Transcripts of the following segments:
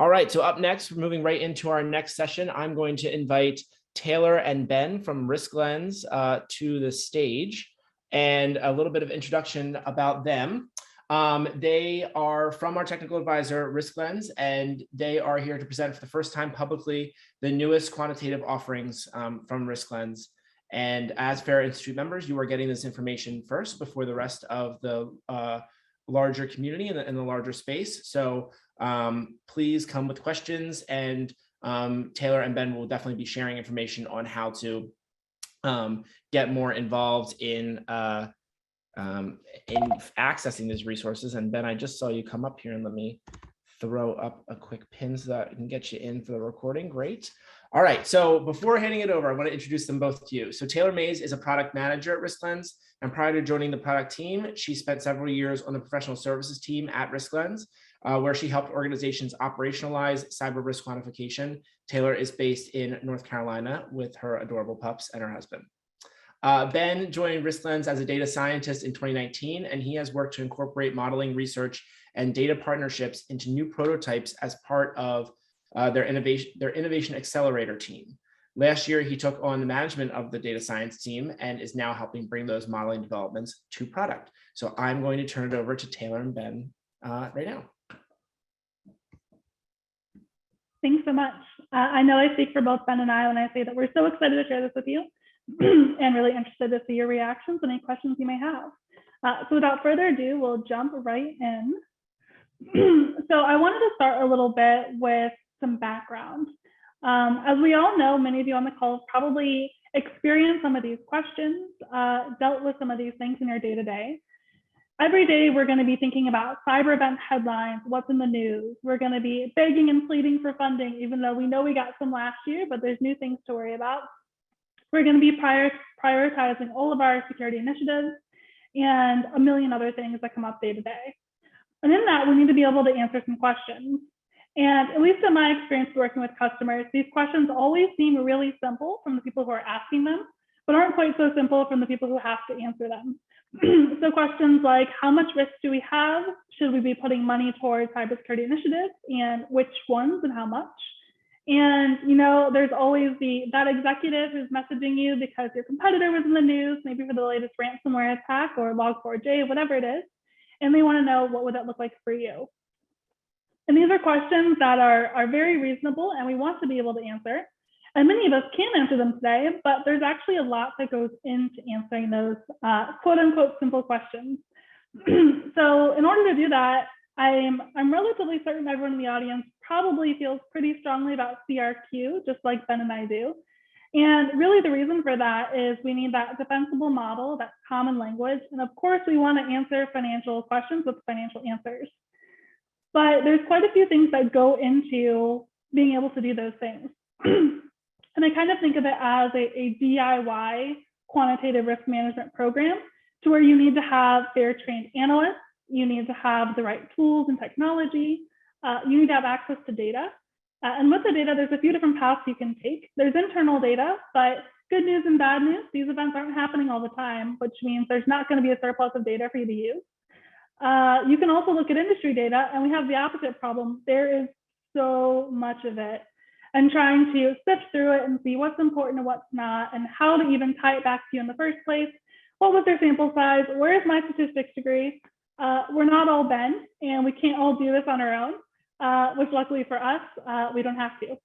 All right, so up next, we're moving right into our next session. I'm going to invite Taylor and Ben from Risk Lens to the stage, and a little bit of introduction about them. They are from our technical advisor, Risk Lens, and they are here to present for the first time publicly the newest quantitative offerings from Risk Lens. And as FAIR Institute members, you are getting this information first before the rest of the larger community and the larger space. So please come with questions, and Taylor and Ben will definitely be sharing information on how to get more involved in accessing these resources. And Ben, I just saw you come up here, and let me throw up a quick pin so that I can get you in for the recording. Great. All right, so before handing it over, I want to introduce them both to you. So Taylor Mays is a product manager at Risk Lens, and prior to joining the product team, she spent several years on the professional services team at Risk Lens, where she helped organizations operationalize cyber risk quantification. Taylor is based in North Carolina with her adorable pups and her husband. Ben joined Risk Lens as a data scientist in 2019, and he has worked to incorporate modeling research and data partnerships into new prototypes as part of their innovation accelerator team. Last year, he took on the management of the data science team and is now helping bring those modeling developments to product. So I'm going to turn it over to Taylor and Ben right now. Thanks so much. I know I speak for both Ben and I when I say that we're so excited to share this with you and really interested to see your reactions and any questions you may have. So without further ado, we'll jump right in. So I wanted to start a little bit with some background. As we all know, many of you on the call have probably experienced some of these questions, dealt with some of these things in your day-to-day. Every day, we're going to be thinking about cyber event headlines, what's in the news. We're going to be begging and pleading for funding, even though we know we got some last year, but there's new things to worry about. We're going to be prioritizing all of our security initiatives and a million other things that come up day to day. And in that, we need to be able to answer some questions. And at least in my experience working with customers, these questions always seem really simple from the people who are asking them, but aren't quite so simple from the people who have to answer them. So questions like, how much risk do we have? Should we be putting money towards cybersecurity initiatives, and which ones and how much? And there's always that executive who's messaging you because your competitor was in the news, maybe for the latest ransomware attack or log4j, whatever it is, and they want to know what would that look like for you. And these are questions that are very reasonable, and we want to be able to answer. And many of us can answer them today, but there's actually a lot that goes into answering those quote unquote simple questions. So in order to do that, I'm relatively certain everyone in the audience probably feels pretty strongly about CRQ, just like Ben and I do. And really the reason for that is we need that defensible model, that common language. And of course, we want to answer financial questions with financial answers. But there's quite a few things that go into being able to do those things. And I kind of think of it as a DIY quantitative risk management program, to where you need to have fair trained analysts, you need to have the right tools and technology, you need to have access to data. And with the data, there's a few different paths you can take. There's internal data, but good news and bad news, these events aren't happening all the time, which means there's not going to be a surplus of data for you to use. You can also look at industry data, and we have the opposite problem. There is so much of it, and trying to sift through it and see what's important and what's not, and how to even tie it back to you in the first place. What was their sample size? Where is my statistics degree? We're not all Ben, and we can't all do this on our own, which luckily for us, we don't have to.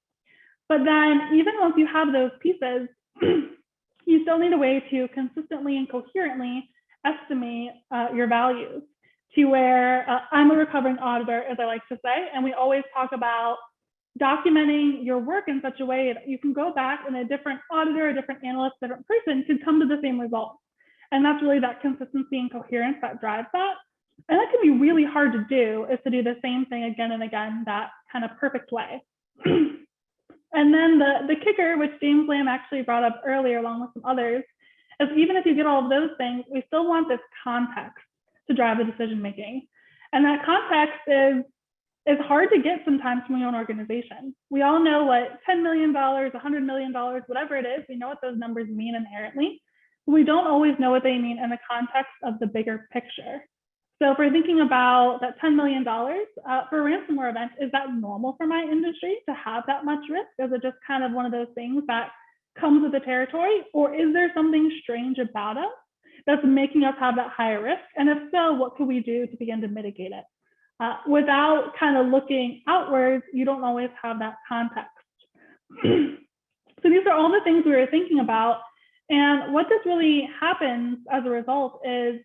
But then even once you have those pieces, you still need a way to consistently and coherently estimate your values, to where I'm a recovering auditor, as I like to say, and we always talk about documenting your work in such a way that you can go back and a different auditor, a different analyst, a different person could come to the same result. And that's really that consistency and coherence that drives that. And that can be really hard to do, is to do the same thing again and again, that kind of perfect way. And then the kicker, which James Lamb actually brought up earlier, along with some others, is even if you get all of those things, we still want this context to drive the decision making. And that context is hard to get sometimes from your own organization. We all know what $10 million, $100 million, whatever it is, we know what those numbers mean inherently. We don't always know what they mean in the context of the bigger picture. So if we're thinking about that $10 million for a ransomware event, is that normal for my industry to have that much risk? Is it just kind of one of those things that comes with the territory? Or is there something strange about us that's making us have that higher risk? And if so, what could we do to begin to mitigate it? Without kind of looking outwards, you don't always have that context. So these are all the things we were thinking about. And what this really happens as a result is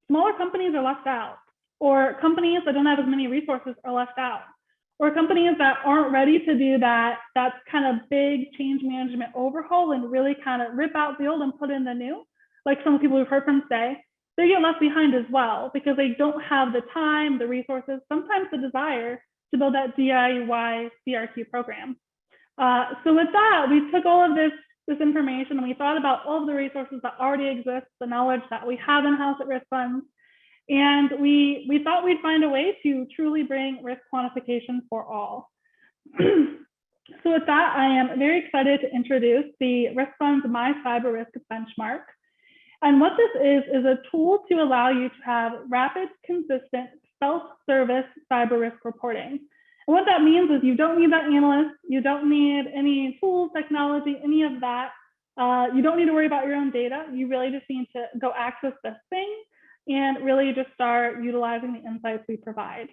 smaller companies are left out, or companies that don't have as many resources are left out, or companies that aren't ready to do that kind of big change management overhaul and really kind of rip out the old and put in the new, like some people we've heard from say, they get left behind as well because they don't have the time, the resources, sometimes the desire to build that DIY CRQ program. So with that, we took all of this information and we thought about all of the resources that already exist, the knowledge that we have in-house at risk funds, and we thought we'd find a way to truly bring risk quantification for all. So with that, I am very excited to introduce the risk fund's My Cyber Risk Benchmark. And what this is a tool to allow you to have rapid, consistent, self-service cyber risk reporting. And what that means is you don't need that analyst, you don't need any tools, technology, any of that. You don't need to worry about your own data. You really just need to go access this thing and really just start utilizing the insights we provide.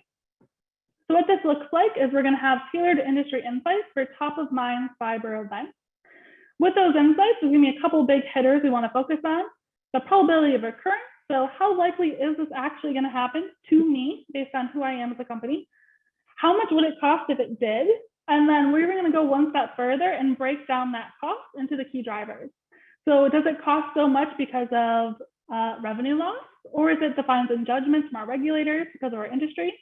So what this looks like is we're going to have tailored industry insights for top of mind cyber events. With those insights, there's going to be a couple big hitters we want to focus on. The probability of occurrence. So how likely is this actually going to happen to me based on who I am as a company? How much would it cost if it did? And then we're going to go one step further and break down that cost into the key drivers. So does it cost so much because of revenue loss? Or is it the fines and judgments from our regulators because of our industry?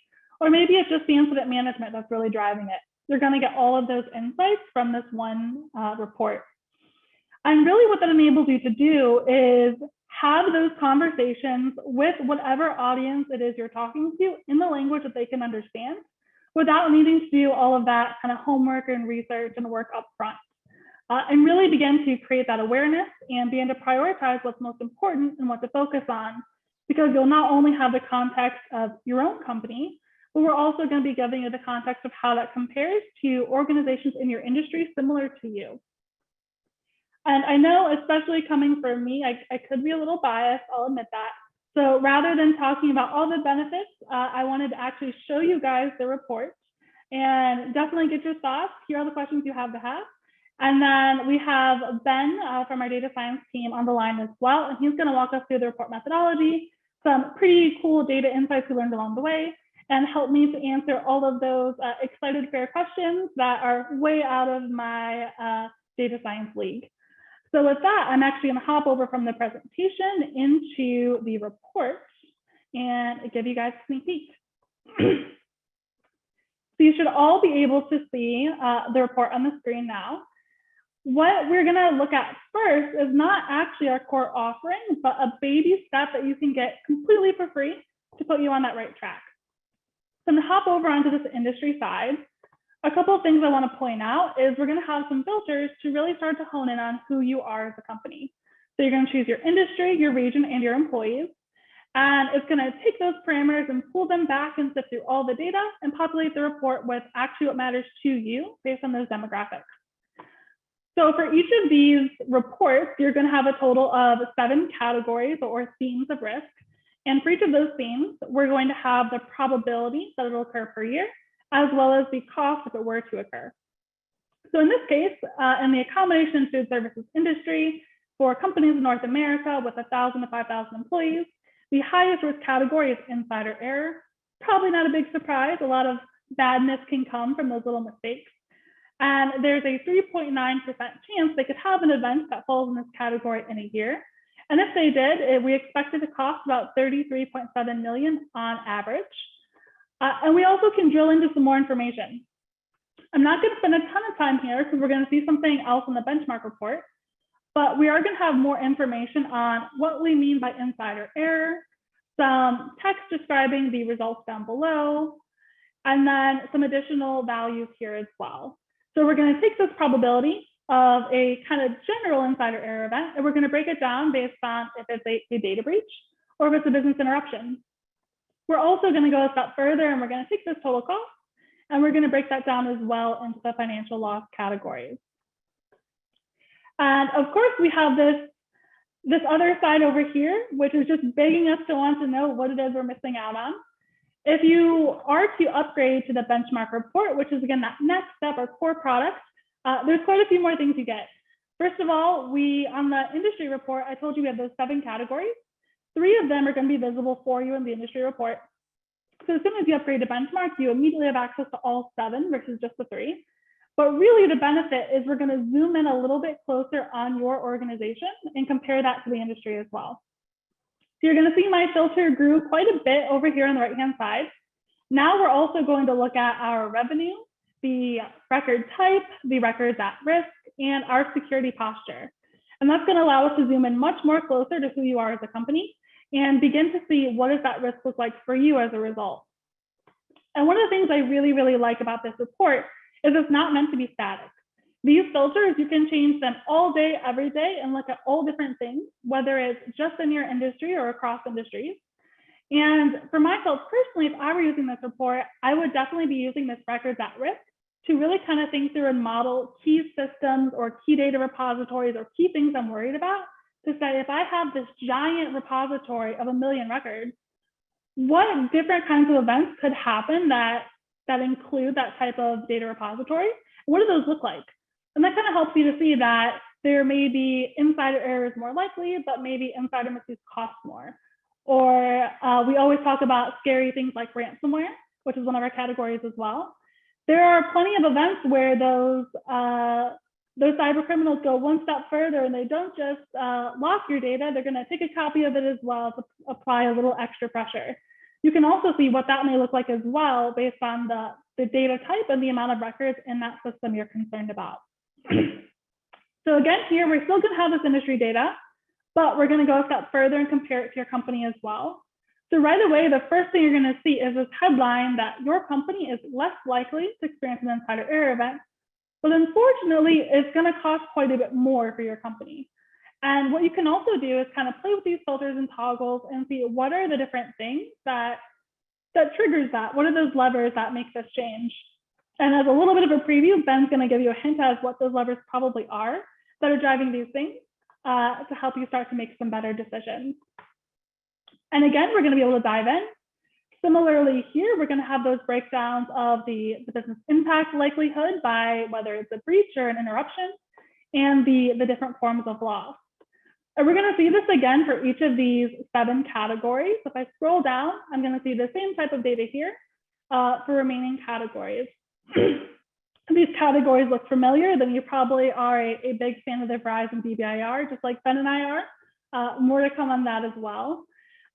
Or maybe it's just the incident management that's really driving it. You're going to get all of those insights from this one report. And really what that enables you to do is have those conversations with whatever audience it is you're talking to in the language that they can understand without needing to do all of that kind of homework and research and work up front. And really begin to create that awareness and begin to prioritize what's most important and what to focus on, because you'll not only have the context of your own company, but we're also going to be giving you the context of how that compares to organizations in your industry similar to you. And I know, especially coming from me, I could be a little biased, I'll admit that. So rather than talking about all the benefits, I wanted to actually show you guys the report and definitely get your thoughts. Here are the questions you have to have. And then we have Ben from our data science team on the line as well. And he's going to walk us through the report methodology, some pretty cool data insights we learned along the way, and help me to answer all of those excited fair questions that are way out of my data science league. So with that, I'm actually going to hop over from the presentation into the report and give you guys a sneak peek. So you should all be able to see the report on the screen now. What we're going to look at first is not actually our core offering, but a baby step that you can get completely for free to put you on that right track. So I'm going to hop over onto this industry side. A couple of things I want to point out is we're going to have some filters to really start to hone in on who you are as a company. So you're going to choose your industry, your region, and your employees. And it's going to take those parameters and pull them back and sift through all the data and populate the report with actually what matters to you based on those demographics. So for each of these reports, you're going to have a total of 7 categories or themes of risk. And for each of those themes, we're going to have the probability that it'll occur per year, as well as the cost if it were to occur. So in this case, in the accommodation and food services industry, for companies in North America with 1,000 to 5,000 employees, the highest risk category is insider error. Probably not a big surprise. A lot of badness can come from those little mistakes. And there's a 3.9% chance they could have an event that falls in this category in a year. And if they did, we expect it to cost about $33.7 million on average. And we also can drill into some more information. I'm not going to spend a ton of time here because we're going to see something else in the benchmark report, but we are going to have more information on what we mean by insider error, some text describing the results down below, and then some additional values here as well. So we're going to take this probability of a kind of general insider error event, and we're going to break it down based on if it's a data breach or if it's a business interruption. We're also going to go a step further, and we're going to take this total cost, and we're going to break that down as well into the financial loss categories. And of course, we have this other side over here, which is just begging us to want to know what it is we're missing out on. If you are to upgrade to the benchmark report, which is again that next step or core product, there's quite a few more things you get. First of all, on the industry report, I told you we have those 7 categories. 3 of them are going to be visible for you in the industry report. So as soon as you upgrade to benchmark, you immediately have access to all 7 versus just the 3. But really the benefit is we're going to zoom in a little bit closer on your organization and compare that to the industry as well. So you're going to see my filter grew quite a bit over here on the right-hand side. Now we're also going to look at our revenue, the record type, the records at risk, and our security posture. And that's going to allow us to zoom in much more closer to who you are as a company and begin to see what does that risk look like for you as a result. And one of the things I really, really like about this report is it's not meant to be static. These filters, you can change them all day, every day, and look at all different things, whether it's just in your industry or across industries. And for myself personally, if I were using this report, I would definitely be using this records at risk to really kind of think through and model key systems or key data repositories or key things I'm worried about to say, if I have this giant repository of 1 million records, what different kinds of events could happen that include that type of data repository? What do those look like? And that kind of helps you to see that there may be insider errors more likely, but maybe insider misuse costs more. Or we always talk about scary things like ransomware, which is one of our categories as well. There are plenty of events where those cyber criminals go one step further and they don't just lock your data, they're going to take a copy of it as well to apply a little extra pressure. You can also see what that may look like as well based on the data type and the amount of records in that system you're concerned about. So again, here we're still going to have this industry data, but we're going to go a step further and compare it to your company as well. So right away, the first thing you're going to see is this headline that your company is less likely to experience an insider error event, but unfortunately, it's going to cost quite a bit more for your company. And what you can also do is kind of play with these filters and toggles and see what are the different things that triggers that. What are those levers that make this change? And as a little bit of a preview, Ben's going to give you a hint as what those levers probably are that are driving these things to help you start to make some better decisions. And again, we're going to be able to dive in. Similarly here, we're going to have those breakdowns of the business impact likelihood by whether it's a breach or an interruption and the different forms of loss. And we're going to see this again for each of these 7 categories. If I scroll down, I'm going to see the same type of data here for remaining categories. These categories look familiar, then you probably are a big fan of the Verizon DBIR, just like Ben and I are. More to come on that as well.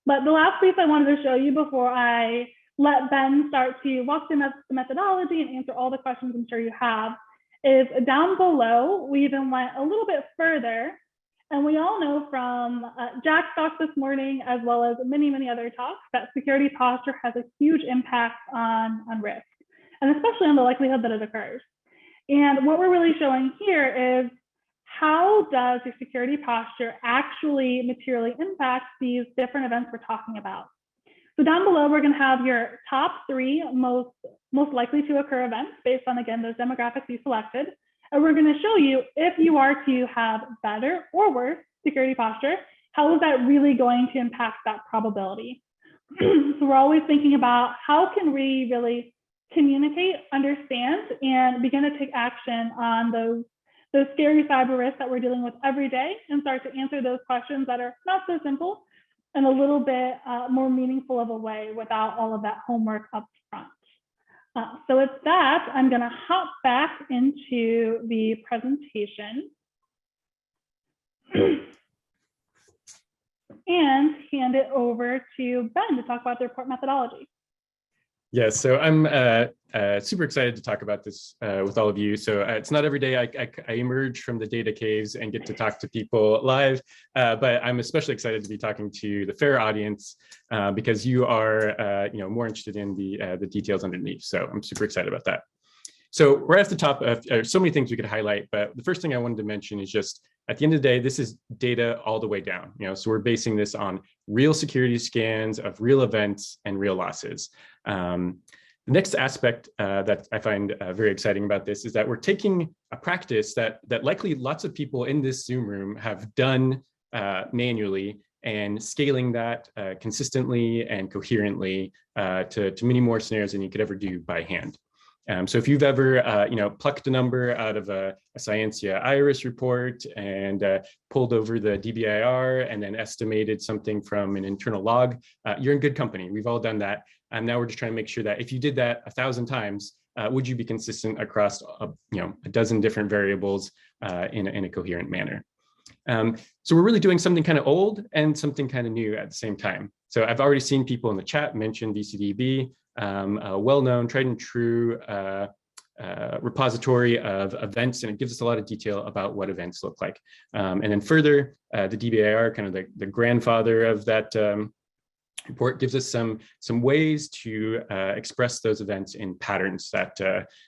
But the last piece I wanted to show you before I let Ben start to walk through the methodology and answer all the questions I'm sure you have is down below, we even went a little bit further. And we all know from Jack's talk this morning, as well as many, many other talks, that security posture has a huge impact on risk, and especially on the likelihood that it occurs. And what we're really showing here is how does your security posture actually materially impact these different events we're talking about. So down below, we're going to have your top 3 most likely to occur events based on, again, those demographics you selected. And we're going to show you if you are to have better or worse security posture, how is that really going to impact that probability? So we're always thinking about how can we really communicate, understand, and begin to take action on those scary cyber risks that we're dealing with every day and start to answer those questions that are not so simple and a little bit more meaningful of a way without all of that homework up front. So with that, I'm going to hop back into the presentation and hand it over to Ben to talk about the report methodology. Yeah, so I'm super excited to talk about this with all of you. So it's not every day I emerge from the data caves and get to talk to people live, but I'm especially excited to be talking to the FAIR audience because you are more interested in the details underneath. So I'm super excited about that. So right off the top, there's so many things we could highlight, but the first thing I wanted to mention is just at the end of the day, this is data all the way down. So we're basing this on real security scans of real events and real losses. The next aspect that I find very exciting about this is that we're taking a practice that likely lots of people in this Zoom room have done manually and scaling that consistently and coherently to many more scenarios than you could ever do by hand. So if you've ever, plucked a number out of a Scientia iris report and pulled over the DBIR and then estimated something from an internal log, you're in good company. We've all done that. And now we're just trying to make sure that if you did that 1,000 times, would you be consistent across a dozen different variables in a coherent manner? So we're really doing something kind of old and something kind of new at the same time. So I've already seen people in the chat mention VCDB, a well-known, tried and true repository of events, and it gives us a lot of detail about what events look like. And then further, the DBIR, kind of the grandfather of that report, gives us some ways to express those events in patterns that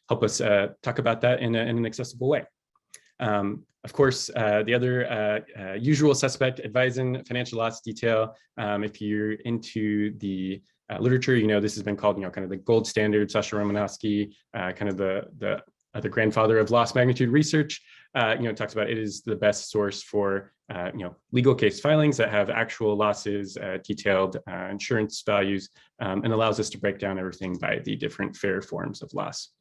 help us talk about that in an accessible way. Of course, the other usual suspect, advising financial loss detail. If you're into the literature, this has been called, kind of the gold standard. Sasha Romanowski, kind of the grandfather of loss magnitude research, talks about it is the best source for, legal case filings that have actual losses, detailed insurance values, and allows us to break down everything by the different fair forms of loss.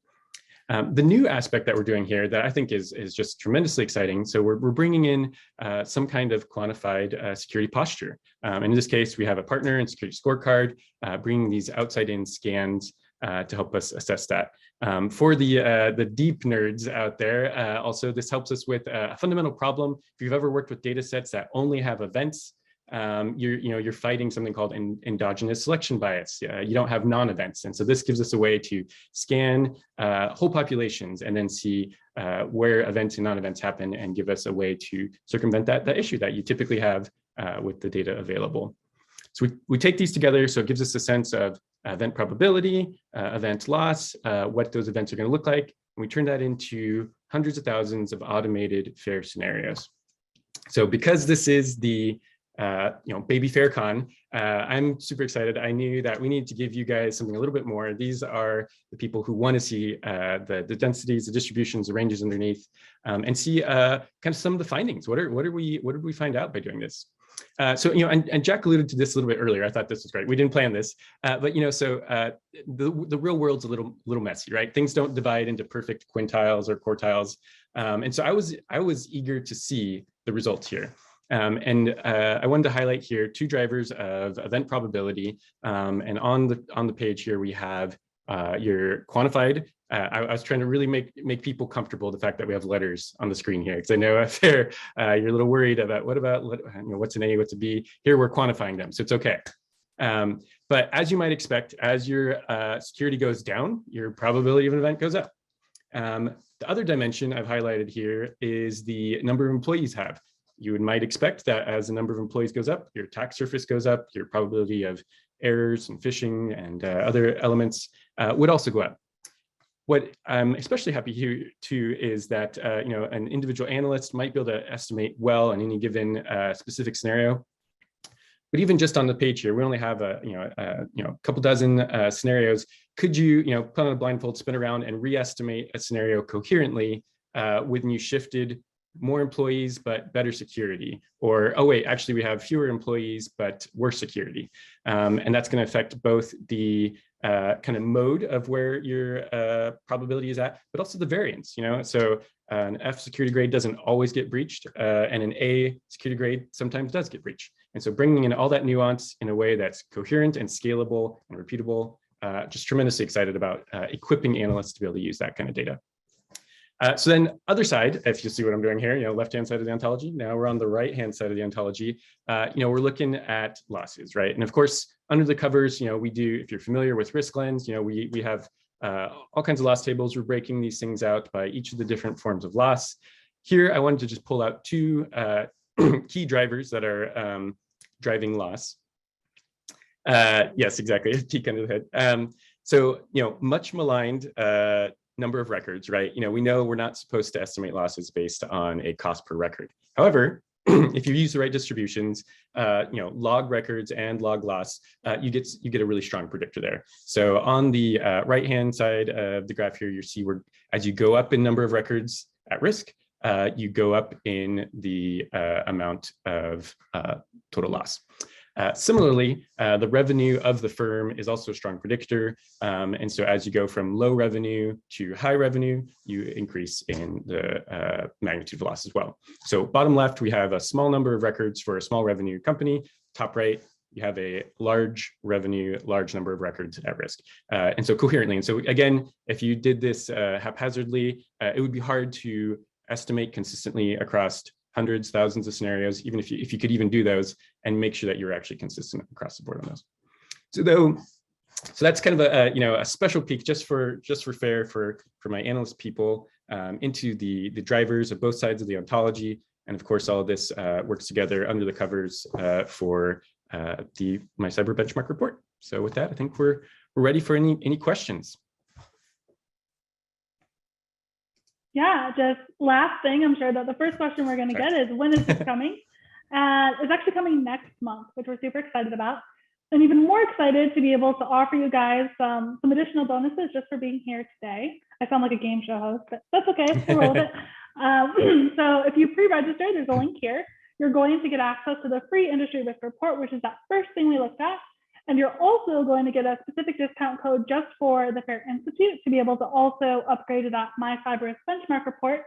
The new aspect that we're doing here that I think is just tremendously exciting. So we're bringing in some kind of quantified security posture. In this case, we have a partner and security scorecard, bringing these outside-in scans to help us assess that. For the deep nerds out there, also this helps us with a fundamental problem. If you've ever worked with data sets that only have events, you're fighting something called endogenous selection bias. You don't have non-events, and so this gives us a way to scan whole populations and then see where events and non-events happen, and give us a way to circumvent that issue that you typically have with the data available. So we take these together, so it gives us a sense of event probability, event loss, what those events are going to look like, and we turn that into hundreds of thousands of automated fair scenarios. So because this is the baby FairCon, I'm super excited. I knew that we needed to give you guys something a little bit more. These are the people who want to see the densities, the distributions, the ranges underneath, and see kind of some of the findings. What did we find out by doing this? So and Jack alluded to this a little bit earlier. I thought this was great. We didn't plan this, but the real world's a little messy, right? Things don't divide into perfect quintiles or quartiles, and so I was eager to see the results here. I wanted to highlight here two drivers of event probability. And on the page here, we have your quantified. I was trying to really make people comfortable the fact that we have letters on the screen here, because I know if you're a little worried about what's an A, what's a B. Here we're quantifying them, so it's okay. But as you might expect, as your security goes down, your probability of an event goes up. The other dimension I've highlighted here is the number of employees you have. You might expect that as the number of employees goes up, your attack surface goes up, your probability of errors and phishing and other elements would also go up. What I'm especially happy here too is that an individual analyst might be able to estimate well in any given specific scenario. But even just on the page here, we only have a couple dozen scenarios. Could you put on a blindfold, spin around, and re-estimate a scenario coherently when you shifted more employees but better security? Or, oh wait, actually we have fewer employees but worse security. And that's going to affect both the kind of mode of where your probability is at, but also the variance. So an F security grade doesn't always get breached, and an A security grade sometimes does get breached. And so bringing in all that nuance in a way that's coherent and scalable and repeatable, just tremendously excited about equipping analysts to be able to use that kind of data. So then other side, if you see what I'm doing here, left-hand side of the ontology. Now we're on the right-hand side of the ontology. We're looking at losses, right? And of course, under the covers, we do, if you're familiar with risk lens, we have all kinds of loss tables. We're breaking these things out by each of the different forms of loss. Here, I wanted to just pull out two key drivers that are driving loss. Yes, exactly, peek under the hood. So, much maligned number of records, right? We know we're not supposed to estimate losses based on a cost per record. However, if you use the right distributions, log records and log loss, you get a really strong predictor there. So on the right-hand side of the graph here, you see where as you go up in number of records at risk, you go up in the amount of total loss. Similarly, the revenue of the firm is also a strong predictor. And so as you go from low revenue to high revenue, you increase in the magnitude of loss as well. So bottom left, we have a small number of records for a small revenue company. Top right, you have a large revenue, large number of records at risk. And so coherently. And so again, if you did this haphazardly, it would be hard to estimate consistently across hundreds, thousands of scenarios, even if you could even do those and make sure that you're actually consistent across the board on those. So that's kind of a special peek just for fair for my analyst people into the drivers of both sides of the ontology. And of course, all of this works together under the covers for my cyber benchmark report. So with that, I think we're ready for any questions. Yeah, just last thing, I'm sure that the first question we're going to get is, when is this coming? It's actually coming next month, which we're super excited about. And even more excited to be able to offer you guys some additional bonuses just for being here today. I sound like a game show host, but that's okay, we'll roll with it. So if you pre-register, there's a link here. You're going to get access to the free industry risk report, which is that first thing we looked at. And you're also going to get a specific discount code just for the FAIR Institute to be able to also upgrade to that My Cyber Risk Benchmark report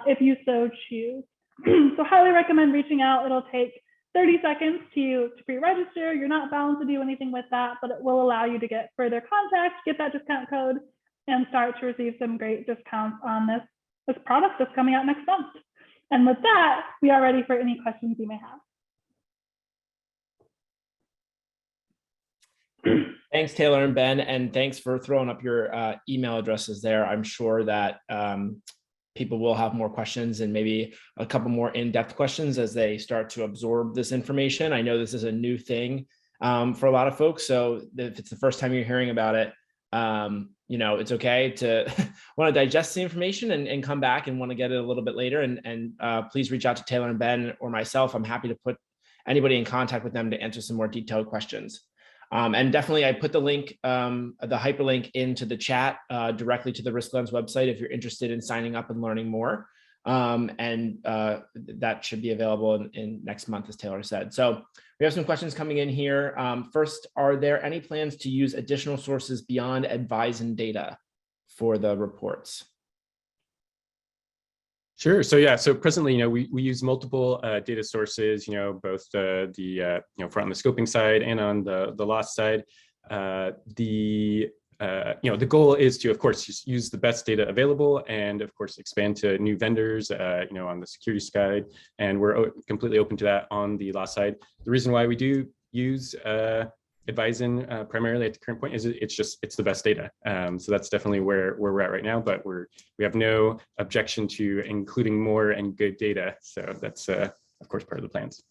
if you so choose. So highly recommend reaching out. It'll take 30 seconds to pre-register. You're not bound to do anything with that, but it will allow you to get further contact, get that discount code, and start to receive some great discounts on this product that's coming out next month. And with that, we are ready for any questions you may have. Thanks, Taylor and Ben, and thanks for throwing up your email addresses there. I'm sure that people will have more questions and maybe a couple more in-depth questions as they start to absorb this information. I know this is a new thing for a lot of folks, so if it's the first time you're hearing about it, it's okay to want to digest the information and come back and want to get it a little bit later. And please reach out to Taylor and Ben or myself. I'm happy to put anybody in contact with them to answer some more detailed questions. And definitely, I put the link, the hyperlink into the chat directly to the RiskLens website if you're interested in signing up and learning more. That should be available in next month, as Taylor said. So we have some questions coming in here. First, are there any plans to use additional sources beyond Unveiling data for the reports? Sure. So yeah. So presently, we use multiple data sources. Both for on the scoping side and on the loss side. The goal is to, of course, just use the best data available, and of course expand to new vendors. On the security side, and we're completely open to that on the loss side. The reason why we do use Unveiling primarily at the current point is it's the best data. So that's definitely where we're at right now, but we have no objection to including more and good data. So that's of course part of the plans.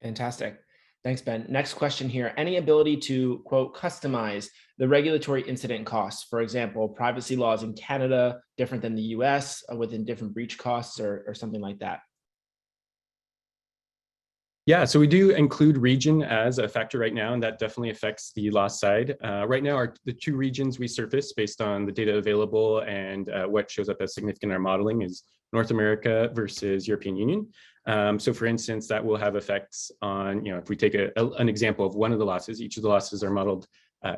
Fantastic. Thanks, Ben. Next question here. Any ability to, quote, customize the regulatory incident costs? For example, privacy laws in Canada different than the US within different breach costs or something like that? Yeah, so we do include region as a factor right now, and that definitely affects the loss side. Right now, the two regions we surface based on the data available and what shows up as significant in our modeling is North America versus European Union. So for instance, that will have effects on, if we take an example of one of the losses, each of the losses are modeled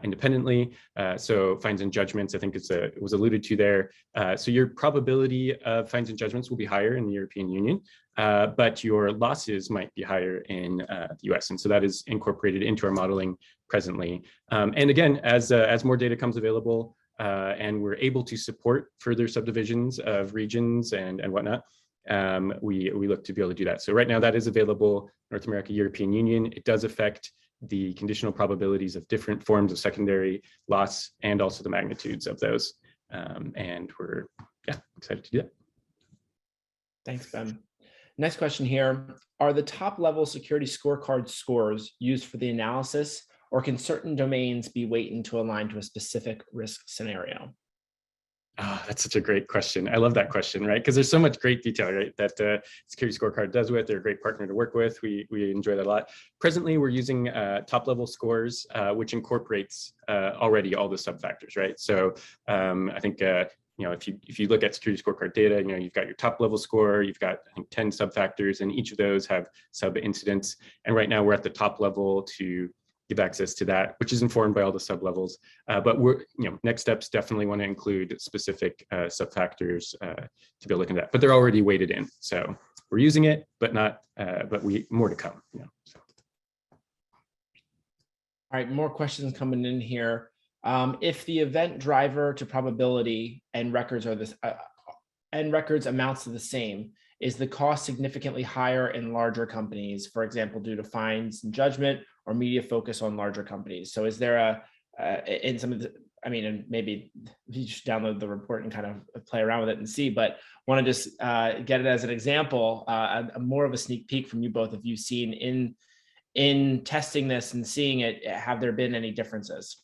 independently. So fines and judgments, I think it was alluded to there. So your probability of fines and judgments will be higher in the European Union, but your losses might be higher in the US. And so that is incorporated into our modeling presently. And again, as more data comes available and we're able to support further subdivisions of regions and whatnot, we look to be able to do that. So right now that is available, North America, European Union. It does affect the conditional probabilities of different forms of secondary loss and also the magnitudes of those. And we're excited to do that. Thanks, Ben. Next question here. Are the top level security scorecard scores used for the analysis, or can certain domains be weighted to align to a specific risk scenario? Oh, that's such a great question. I love that question, right? Because there's so much great detail, right? That Security Scorecard does with. They're a great partner to work with. We enjoy that a lot. Presently, we're using top level scores, which incorporates already all the sub factors, right? So I think if you look at Security Scorecard data, you've got your top level score, you've got I think 10 sub factors, and each of those have sub incidents. And right now we're at the top level to give access to that, which is informed by all the sub levels. But we're, next steps definitely want to include specific sub factors to be able to look at that. But they're already weighted in, so we're using it, but not. But more to come. So. All right, more questions coming in here. If the event driver to probability and records are this, and records amounts to the same, is the cost significantly higher in larger companies, for example, due to fines and judgment or media focus on larger companies? So is there in some of the, and maybe you should download the report and kind of play around with it and see, but want to just get it as an example, more of a sneak peek from you both. If you've seen in testing this and seeing it, have there been any differences?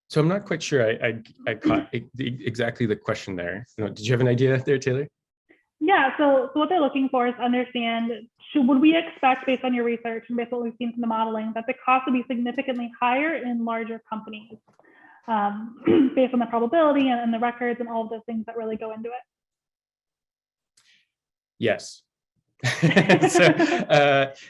So I'm not quite sure I caught exactly the question there. Did you have an idea there, Taylor? Yeah, so what they're looking for is understand, would we expect, based on your research and based on what we've seen from the modeling, that the cost would be significantly higher in larger companies based on the probability and the records and all of those things that really go into it? Yes. So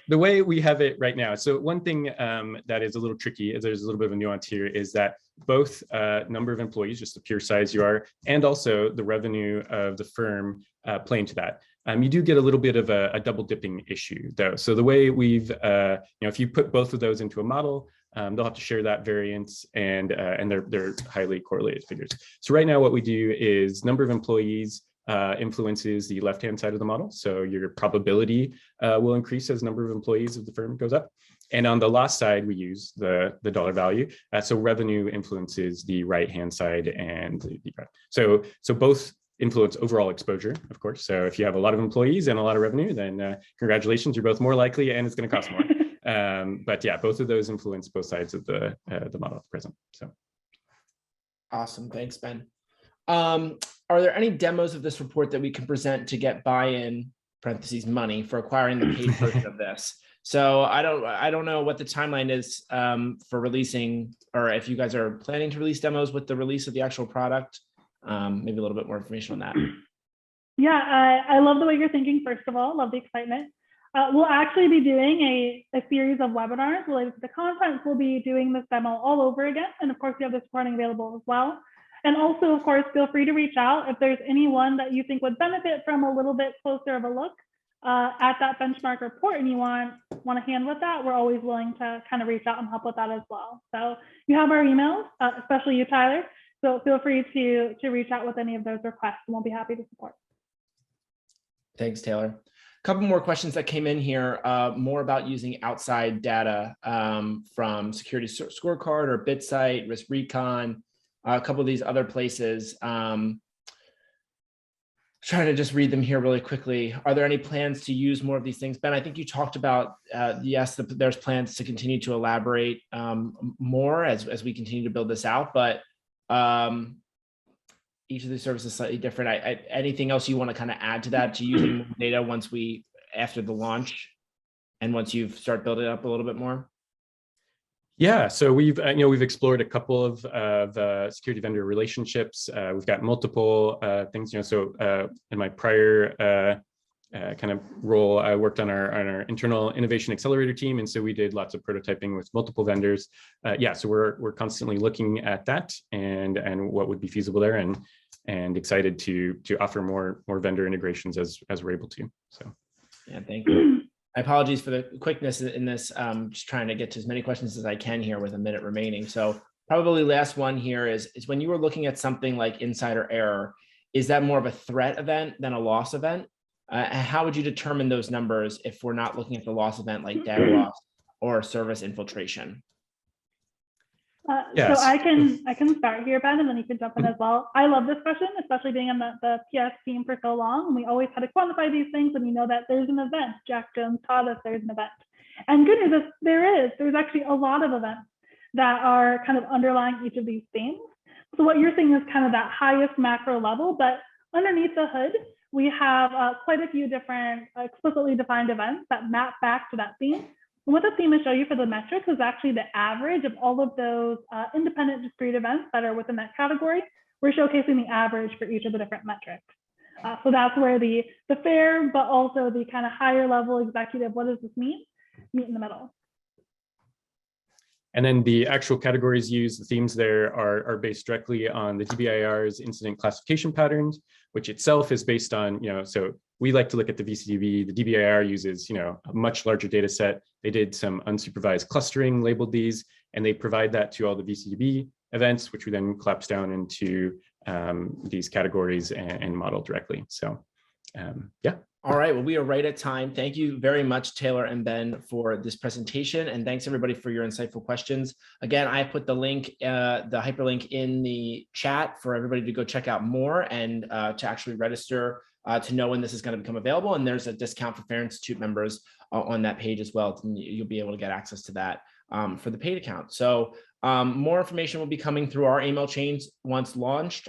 the way we have it right now, so one thing that is a little tricky, there's a little bit of a nuance here, is that both number of employees, just the pure size you are, and also the revenue of the firm play into that. You do get a little bit of a double dipping issue though. So the way we've, if you put both of those into a model, they'll have to share that variance, and they're highly correlated figures. So right now what we do is number of employees influences the left-hand side of the model. So your probability will increase as number of employees of the firm goes up. And on the loss side, we use the dollar value. So revenue influences the right-hand side, and so both influence overall exposure, of course. So if you have a lot of employees and a lot of revenue, then congratulations, you're both more likely, and it's going to cost more. But yeah, both of those influence both sides of the model at present. So awesome, thanks, Ben. Are there any demos of this report that we can present to get buy-in (parentheses money) for acquiring the paid version of this? So I don't know what the timeline is for releasing, or if you guys are planning to release demos with the release of the actual product. Maybe a little bit more information on that. Yeah, I love the way you're thinking. First of all, love the excitement. We'll actually be doing a series of webinars related to the content. We'll be doing this demo all over again, and of course, we have this recording available as well. And also, of course, feel free to reach out if there's anyone that you think would benefit from a little bit closer of a look at that benchmark report, and you want a hand with that. We're always willing to kind of reach out and help with that as well. So you have our emails, especially you, Tyler. So feel free to reach out with any of those requests, and we'll be happy to support. Thanks, Taylor. A couple more questions that came in here, more about using outside data from Security Scorecard or BitSite, Risk Recon, a couple of these other places. Trying to just read them here really quickly. Are there any plans to use more of these things? Ben, I think you talked about, yes, there's plans to continue to elaborate more as we continue to build this out, but each of these services is slightly different. Anything else you want to kind of add to that, to using more data after the launch and once you've started building it up a little bit more? Yeah, so we've explored a couple of security vendor relationships. We've got multiple things. So in my prior kind of role, I worked on our internal innovation accelerator team, and so we did lots of prototyping with multiple vendors. Yeah, so we're constantly looking at that and what would be feasible there, and excited to offer more vendor integrations as we're able to. So yeah, thank you. Apologies for the quickness in this. Just trying to get to as many questions as I can here with a minute remaining. So probably last one here is when you were looking at something like insider error, is that more of a threat event than a loss event? How would you determine those numbers if we're not looking at the loss event like data loss or service infiltration? Yes. So I can start here, Ben, and then you can jump in as well. I love this question, especially being on the PS team for so long. And we always had to quantify these things, and we know that there's an event. Jack Jones taught us there's an event. And good news is there's actually a lot of events. that are kind of underlying each of these themes. So what you're seeing is kind of that highest macro level, but underneath the hood, we have quite a few different explicitly defined events that map back to that theme. And what the theme will show you for the metrics is actually the average of all of those independent discrete events that are within that category. We're showcasing the average for each of the different metrics. So that's where the fair, but also the kind of higher level executive, what does this mean, meet in the middle. And then the actual categories used, the themes there are based directly on the DBIR's incident classification patterns, which itself is based on, so we like to look at the VCDB. The DBIR uses, a much larger data set. They did some unsupervised clustering, labeled these, and they provide that to all the VCDB events, which we then collapse down into these categories and model directly. So yeah. All right, well, we are right at time. Thank you very much, Taylor and Ben, for this presentation. And thanks everybody for your insightful questions. Again, I put the link, the hyperlink in the chat for everybody to go check out more and to actually register to know when this is going to become available. And there's a discount for Fair Institute members on that page as well. You'll be able to get access to that for the paid account. So more information will be coming through our email chains once launched.